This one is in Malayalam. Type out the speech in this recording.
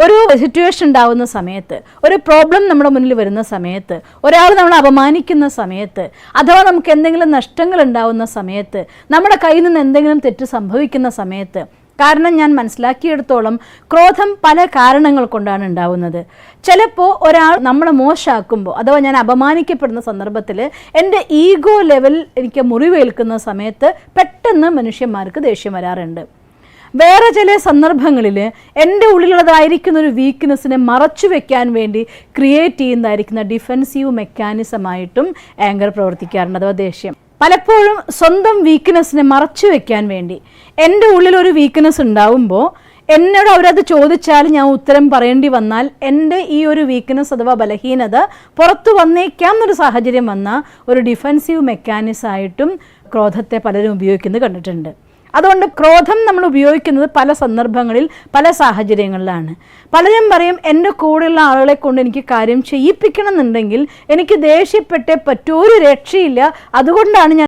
ഒരു സിറ്റുവേഷൻ ഉണ്ടാവുന്ന സമയത്ത്, ഒരു പ്രോബ്ലം നമ്മുടെ മുന്നിൽ വരുന്ന സമയത്ത്, ഒരാൾ നമ്മളെ അപമാനിക്കുന്ന സമയത്ത്, അഥവാ നമുക്ക് എന്തെങ്കിലും നഷ്ടങ്ങൾ ഉണ്ടാവുന്ന സമയത്ത്, നമ്മുടെ കയ്യിൽ നിന്ന് എന്തെങ്കിലും തെറ്റ് സംഭവിക്കുന്ന സമയത്ത്, കാരണം ഞാൻ മനസ്സിലാക്കിയെടുത്തോളം ക്രോധം പല കാരണങ്ങൾ കൊണ്ടാണ് ഉണ്ടാവുന്നത്. ചിലപ്പോൾ ഒരാൾ നമ്മളെ മോശമാക്കുമ്പോൾ, അഥവാ ഞാൻ അപമാനിക്കപ്പെടുന്ന സന്ദർഭത്തിൽ എൻ്റെ ഈഗോ ലെവൽ എനിക്ക് മുറിവേൽക്കുന്ന സമയത്ത് പെട്ടെന്ന് മനുഷ്യന്മാർക്ക് ദേഷ്യം വരാറുണ്ട്. വേറെ ചില സന്ദർഭങ്ങളിൽ എൻ്റെ ഉള്ളിലുള്ളതായിരിക്കുന്ന ഒരു വീക്ക്നെസ്സിനെ മറച്ചു വെക്കാൻ വേണ്ടി ക്രിയേറ്റ് ചെയ്യുന്നതായിരിക്കുന്ന ഡിഫെൻസീവ് മെക്കാനിസമായിട്ടും ആങ്കർ പ്രവർത്തിക്കാറുണ്ട്, അഥവാ ദേഷ്യം. പലപ്പോഴും സ്വന്തം വീക്ക്നെസ്സിനെ മറച്ചു വെക്കാൻ വേണ്ടി, എൻ്റെ ഉള്ളിലൊരു വീക്ക്നെസ് ഉണ്ടാവുമ്പോൾ എന്നോട് അവരത് ചോദിച്ചാൽ ഞാൻ ഉത്തരം പറയേണ്ടി വന്നാൽ എൻ്റെ ഈ ഒരു വീക്ക്നെസ് അഥവാ ബലഹീനത പുറത്തു വന്നേക്കാം എന്നൊരു സാഹചര്യം വന്ന ഒരു ഡിഫെൻസീവ് മെക്കാനിസമായിട്ടും ക്രോധത്തെ പലരും ഉപയോഗിക്കുന്നത് കണ്ടിട്ടുണ്ട്. അതുകൊണ്ട് ക്രോധം നമ്മൾ ഉപയോഗിക്കുന്നത് പല സന്ദർഭങ്ങളിൽ, പല സാഹചര്യങ്ങളിലാണ്. പലരും പറയും, എൻ്റെ കൂടെയുള്ള ആളുകളെ കൊണ്ട് എനിക്ക് കാര്യം ചെയ്യിപ്പിക്കണം എന്നുണ്ടെങ്കിൽ എനിക്ക് ദേഷ്യപ്പെട്ടേ പറ്റൂ, ഒരു രക്ഷയില്ല, അതുകൊണ്ടാണ് ഞാൻ